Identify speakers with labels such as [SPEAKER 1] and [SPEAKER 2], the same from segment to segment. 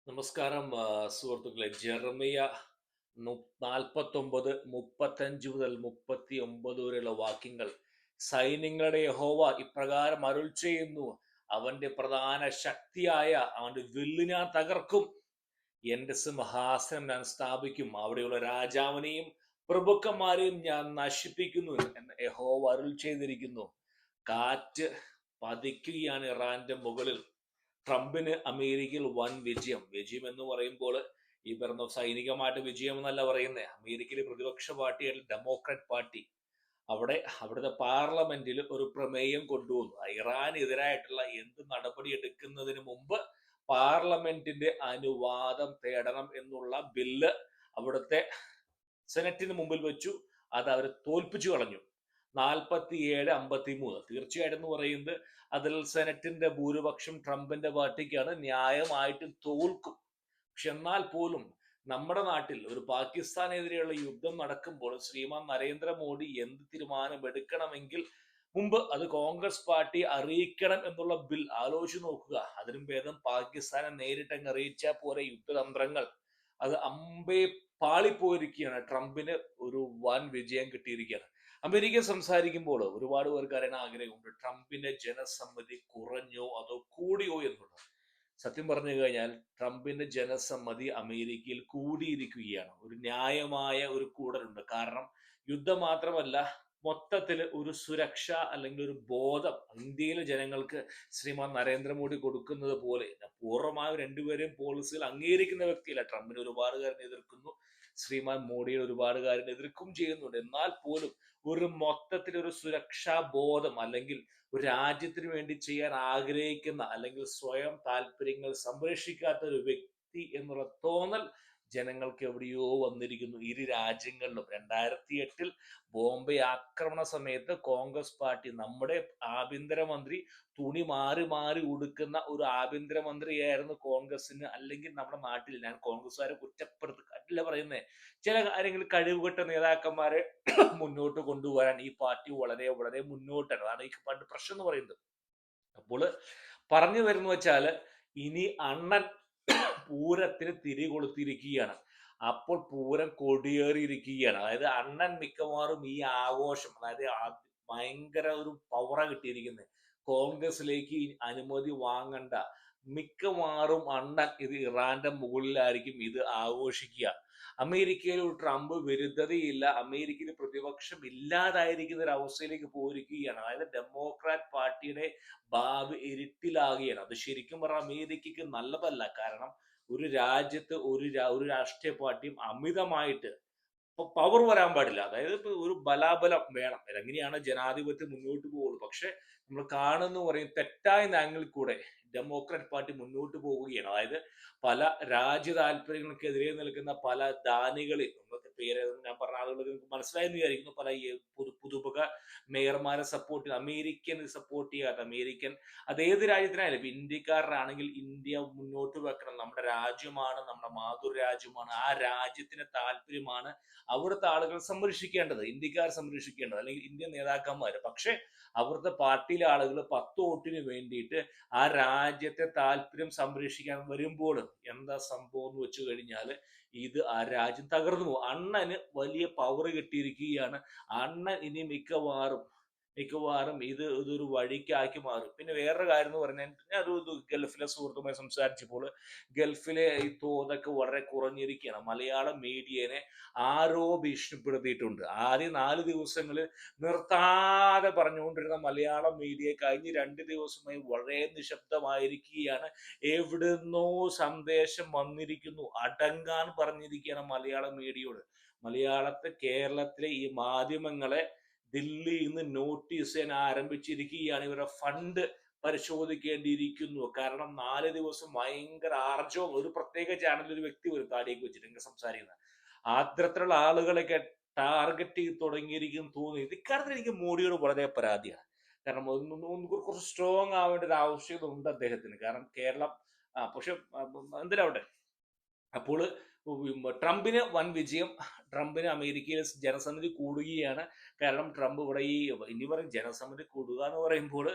[SPEAKER 1] നമസ്കാരം സുഹൃത്തുക്കളെ. ജെറമിയ 49, 35 മുതൽ 39 വരെയുള്ള വാക്യങ്ങൾ. സൈന്യങ്ങളുടെ യഹോവ ഇപ്രകാരം അരുൾ ചെയ്യുന്നു: അവന്റെ പ്രധാന ശക്തിയായ അവന്റെ വില്ല് ഞാൻ തകർക്കും, എന്റെ സിംഹാസനം ഞാൻ സ്ഥാപിക്കും, അവിടെയുള്ള രാജാവിനെയും പ്രഭുക്കന്മാരെയും ഞാൻ നശിപ്പിക്കുന്നു എന്ന് യഹോവ അരുൾ ചെയ്തിരിക്കുന്നു. കാറ്റ് പതിക്കുകയാണ് ഇറാന്റെ മുകളിൽ. ട്രംപിന് അമേരിക്കയിൽ വൻ വിജയം. വിജയം എന്ന് പറയുമ്പോൾ ഈ പറഞ്ഞ സൈനികമായിട്ട് വിജയം എന്നല്ല പറയുന്നത്. അമേരിക്കയിലെ പ്രതിപക്ഷ പാർട്ടിയായിട്ട് ഡെമോക്രാറ്റ് പാർട്ടി അവിടുത്തെ പാർലമെന്റിൽ ഒരു പ്രമേയം കൊണ്ടുവന്നു. ഇറാനെതിരായിട്ടുള്ള എന്ത് നടപടി എടുക്കുന്നതിന് മുമ്പ് പാർലമെന്റിന്റെ അനുവാദം തേടണം എന്നുള്ള ബില്ല് അവിടുത്തെ സെനറ്റിന് മുമ്പിൽ വെച്ചു. അത് അവർ തോൽപ്പിച്ചു കളഞ്ഞു. 47-53. തീർച്ചയായിട്ടും എന്ന് പറയുന്നത് അതിൽ സെനറ്റിന്റെ ഭൂരിപക്ഷം ട്രംപിന്റെ പാർട്ടിക്കാണ്. ന്യായമായിട്ടും തോൽക്കും. പക്ഷെ എന്നാൽ പോലും നമ്മുടെ നാട്ടിൽ ഒരു പാകിസ്ഥാനെതിരെയുള്ള യുദ്ധം നടക്കുമ്പോൾ ശ്രീമാൻ നരേന്ദ്രമോദി എന്ത് തീരുമാനം എടുക്കണമെങ്കിൽ മുമ്പ് അത് കോൺഗ്രസ് പാർട്ടി അറിയിക്കണം എന്നുള്ള ബിൽ ആലോചിച്ച് നോക്കുക. അതിനും ഭേദം പാകിസ്ഥാനെ നേരിട്ടങ്ങ് അറിയിച്ചാൽ പോരെ. യുദ്ധതന്ത്രങ്ങൾ അത് അമ്പേ പാളിപ്പോയിരിക്കുകയാണ്. ട്രംപിന് ഒരു വൻ വിജയം കിട്ടിയിരിക്കുകയാണ്. അമേരിക്ക സംസാരിക്കുമ്പോൾ ഒരുപാട് പേർക്ക് അറിയാൻ ആഗ്രഹമുണ്ട്, ട്രംപിന്റെ ജനസമ്മതി കുറഞ്ഞോ അതോ കൂടിയോ എന്നുള്ളത്. സത്യം പറഞ്ഞു കഴിഞ്ഞാൽ ട്രംപിന്റെ ജനസമ്മതി അമേരിക്കയിൽ കൂടിയിരിക്കുകയാണ്. ഒരു ന്യായമായ ഒരു കൂടലുണ്ട്. കാരണം യുദ്ധം മാത്രമല്ല, മൊത്തത്തിൽ ഒരു സുരക്ഷ അല്ലെങ്കിൽ ഒരു ബോധം ഇന്ത്യയിലെ ജനങ്ങൾക്ക് ശ്രീമാൻ നരേന്ദ്രമോദി കൊടുക്കുന്നത് പോലെ. പൂർണ്ണമായും രണ്ടുപേരെയും പോളിസികൾ അംഗീകരിക്കുന്ന വ്യക്തിയല്ല. ട്രംപിനെ ഒരുപാട് കാര്യം എതിർക്കുന്നു, ശ്രീമാൻ മോഡിയെ ഒരുപാട് കാര്യം എതിർക്കും ചെയ്യുന്നുണ്ട്. എന്നാൽ പോലും ഒരു മൊത്തത്തിൽ ഒരു സുരക്ഷാ ബോധം അല്ലെങ്കിൽ ഒരു രാജ്യത്തിന് വേണ്ടി ചെയ്യാൻ ആഗ്രഹിക്കുന്ന അല്ലെങ്കിൽ സ്വയം താല്പര്യങ്ങൾ സംരക്ഷിക്കാത്ത ഒരു വ്യക്തി എന്നുള്ള തോന്നൽ ജനങ്ങൾക്ക് എവിടെയോ വന്നിരിക്കുന്നു. ഇരു രാജ്യങ്ങളിലും 2008 ബോംബെ ആക്രമണ സമയത്ത് കോൺഗ്രസ് പാർട്ടി, നമ്മുടെ ആഭ്യന്തരമന്ത്രി തുണി മാറി മാറി ഉടുക്കുന്ന ഒരു ആഭ്യന്തരമന്ത്രിയായിരുന്നു കോൺഗ്രസിന്. അല്ലെങ്കിൽ നമ്മുടെ നാട്ടിൽ, ഞാൻ കോൺഗ്രസ്സുകാരെ കുറ്റപ്പെടുത്തില്ല പറയുന്നത്, ചില കാര്യങ്ങൾ കഴിവുകെട്ട നേതാക്കന്മാരെ മുന്നോട്ട് കൊണ്ടുവരാൻ ഈ പാർട്ടി വളരെ വളരെ മുന്നോട്ടാണ്. അതാണ് ഈ പണ്ട് പ്രശ്നം എന്ന് പറയുന്നത്. അപ്പോൾ പറഞ്ഞു വരുന്ന വെച്ചാല് ഇനി അണ്ണൻ പൂരത്തിന് തിരി കൊളുത്തിയിരിക്കുകയാണ്. അപ്പോൾ പൂരം കൊടിയേറിയിരിക്കുകയാണ്. അതായത് അണ്ണൻ മിക്കവാറും ഈ ആഘോഷം, അതായത് ഭയങ്കര ഒരു പവറ കിട്ടിയിരിക്കുന്നത്. കോൺഗ്രസിലേക്ക് അനുമതി വാങ്ങണ്ട, മിക്കവാറും അണ്ണൻ ഇത് ഇറാന്റെ മുകളിലായിരിക്കും ഇത് ആഘോഷിക്കുക. അമേരിക്കയിൽ ഒരു ട്രംപ് വിരുദ്ധതയില്ല, അമേരിക്കയിൽ പ്രതിപക്ഷം ഇല്ലാതായിരിക്കുന്ന ഒരു അവസ്ഥയിലേക്ക് പോയിരിക്കുകയാണ്. അതായത് ഡെമോക്രാറ്റ് പാർട്ടിയുടെ ഭാവി ഇരുട്ടിലാകുകയാണ്. അത് ശരിക്കും പറഞ്ഞാൽ അമേരിക്കക്ക് നല്ലതല്ല. കാരണം ഒരു രാജ്യത്ത് ഒരു രാഷ്ട്രീയ പാർട്ടിയും അമിതമായിട്ട് പവർ വരാൻ പാടില്ല. അതായത് ഇപ്പൊ ഒരു ബലാബലം വേണം. എങ്ങനെയാണ് ജനാധിപത്യം മുന്നോട്ട് പോകുള്ളൂ. പക്ഷെ നമ്മൾ കാണുന്നു പറയും തെറ്റായ ആംഗിൾ കൂടെ ഡെമോക്രാറ്റ് പാർട്ടി മുന്നോട്ട് പോവുകയാണ്. അതായത് പല രാജ്യ താല്പര്യങ്ങൾക്കെതിരെ നിൽക്കുന്ന പല ദാനികളെ, നമുക്ക് പേര് ഞാൻ പറഞ്ഞ ആളുകൾക്ക് നിങ്ങൾക്ക് മനസ്സിലായെന്ന് വിചാരിക്കുന്നു, പല ഈ പുതുമുഖ മേയർമാരെ സപ്പോർട്ട് ചെയ്യുന്ന, അമേരിക്കൻ സപ്പോർട്ട് ചെയ്യാത്ത അമേരിക്കൻ, അത് ഏത് രാജ്യത്തിനായാലും ഇപ്പൊ ഇന്ത്യക്കാരനാണെങ്കിൽ ഇന്ത്യ മുന്നോട്ട് വെക്കണം, നമ്മുടെ രാജ്യമാണ്, നമ്മുടെ മാതൃ രാജ്യമാണ്, ആ രാജ്യത്തിന്റെ താല്പര്യമാണ് അവിടുത്തെ ആളുകൾ സംരക്ഷിക്കേണ്ടത്, ഇന്ത്യക്കാർ സംരക്ഷിക്കേണ്ടത്, അല്ലെങ്കിൽ ഇന്ത്യൻ നേതാക്കന്മാര്. പക്ഷെ അവിടുത്തെ പാർട്ടിയിലെ ആളുകൾ 10 വോട്ടിന് വേണ്ടിയിട്ട് ആ രാജ്യത്തെ താല്പര്യം സംരക്ഷിക്കാൻ വരുമ്പോൾ എന്താ സംഭവം എന്ന് വെച്ച് കഴിഞ്ഞാൽ ഇത് ആ രാജ്യം തകർന്നു പോകും. അണ്ണന് വലിയ പവർ കിട്ടിയിരിക്കുകയാണ്. അണ്ണൻ ഇനി മിക്കവാറും ഇതൊരു വഴിക്കാക്കി മാറും. പിന്നെ വേറൊരു കാര്യം എന്ന് പറഞ്ഞാൽ, ഞാൻ ഒരു ഗൾഫിലെ സുഹൃത്തുമായി സംസാരിച്ചപ്പോൾ ഗൾഫിലെ ഈ തോതൊക്കെ വളരെ കുറഞ്ഞിരിക്കുകയാണ്. മലയാളം മീഡിയനെ ആരോ ഭീഷണിപ്പെടുത്തിയിട്ടുണ്ട്. ആദ്യം 4 ദിവസങ്ങളിൽ നിർത്താതെ പറഞ്ഞുകൊണ്ടിരുന്ന മലയാളം മീഡിയ കഴിഞ്ഞ് 2 ദിവസമായി വളരെ നിശബ്ദമായിരിക്കുകയാണ്. എവിടുന്നോ സന്ദേശം വന്നിരിക്കുന്നു, അടങ്ങാൻ പറഞ്ഞിരിക്കുകയാണ് മലയാളം മീഡിയയോട്. കേരളത്തിലെ ഈ മാധ്യമങ്ങളെ ദില്ലിയിൽ നിന്ന് നോട്ടീസ് ചെയ്യാൻ ആരംഭിച്ചിരിക്കുകയാണ്. ഇവരുടെ ഫണ്ട് പരിശോധിക്കേണ്ടിയിരിക്കുന്നു. കാരണം 4 ദിവസം ഭയങ്കര ആർജവം. ഒരു പ്രത്യേക ചാനലിൽ ഒരു വ്യക്തി വരും താടിയൊക്കെ വെച്ചിട്ട് ഇങ്ങനെ സംസാരിക്കുന്നത്. അത്തരത്തിലുള്ള ആളുകളൊക്കെ ടാർഗറ്റ് ചെയ്ത് തുടങ്ങിയിരിക്കുന്നു തോന്നി. ഇക്കാര്യത്തിൽ എനിക്ക് മോഡിയോട് വളരെ പരാതിയാണ്. കാരണം കുറച്ച് സ്ട്രോങ് ആവേണ്ട ഒരു ആവശ്യകത ഉണ്ട് അദ്ദേഹത്തിന്. കാരണം കേരളം പക്ഷെ എന്തിനാവട്ടെ. അപ്പോൾ ട്രംപിന് വൻ വിജയം. ട്രംപിന് അമേരിക്കയിൽ ജനസമിതി കൂടുകയാണ്. കാരണം ട്രംപ് ഇവിടെ ഇനി പറയും ജനസമിതി കൂടുക എന്ന് പറയുമ്പോൾ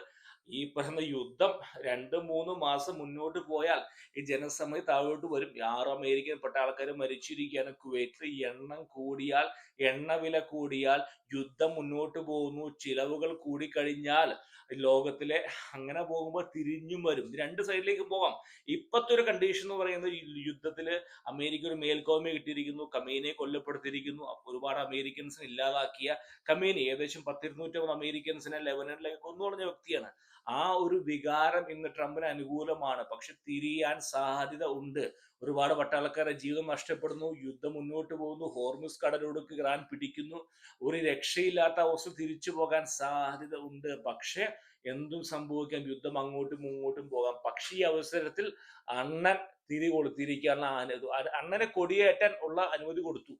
[SPEAKER 1] ഈ പറയുന്ന യുദ്ധം 2-3 മാസം മുന്നോട്ട് പോയാൽ ഈ ജനസമ്മതി താഴോട്ട് വരും. 6 അമേരിക്കൻ പട്ടാളക്കാർ മരിച്ചിരിക്കുകയാണ് കുവൈറ്റിൽ. എണ്ണം കൂടിയാൽ, എണ്ണവില കൂടിയാൽ, യുദ്ധം മുന്നോട്ട് പോകുന്നു, ചിലവുകൾ കൂടിക്കഴിഞ്ഞാൽ ലോകത്തിലെ അങ്ങനെ പോകുമ്പോൾ തിരിഞ്ഞും വരും. രണ്ട് സൈഡിലേക്ക് പോകാം. ഇപ്പോഴത്തെ ഒരു കണ്ടീഷൻ എന്ന് പറയുന്നത് യുദ്ധത്തില് അമേരിക്ക ഒരു മേൽക്കോയ്മ കിട്ടിയിരിക്കുന്നു, ഖമേനിയെ കൊല്ലപ്പെടുത്തിയിരിക്കുന്നു. ഒരുപാട് അമേരിക്കൻസിനെ ഇല്ലാതാക്കിയ ഖമേനി ഏകദേശം 10-250 അമേരിക്കൻസിനെ ലെബനനിലേക്ക് കൊന്നുകളഞ്ഞ വ്യക്തിയാണ്. ആ ഒരു വികാരം ഇന്ന് ട്രംപിന് അനുകൂലമാണ്. പക്ഷെ തിരിയാൻ സാധ്യത ഉണ്ട്. ഒരുപാട് പട്ടാളക്കാരുടെ ജീവൻ നഷ്ടപ്പെടുന്നു, യുദ്ധം മുന്നോട്ട് പോകുന്നു, ഹോർമുസ് കടലിടുക്ക് ഇറാൻ പിടിക്കുന്നു. ഒരു രക്ഷയില്ലാത്ത അവസ്ഥ തിരിച്ചു പോകാൻ സാധ്യത ഉണ്ട്. പക്ഷെ എന്തും സംഭവിക്കാം, യുദ്ധം അങ്ങോട്ടും ഇങ്ങോട്ടും പോകാം. പക്ഷെ ഈ അവസരത്തിൽ അണ്ണൻ തിരിക്കാനുള്ള അണ്ണനെ കൊടിയേറ്റാൻ ഉള്ള അനുമതി കൊടുത്തു.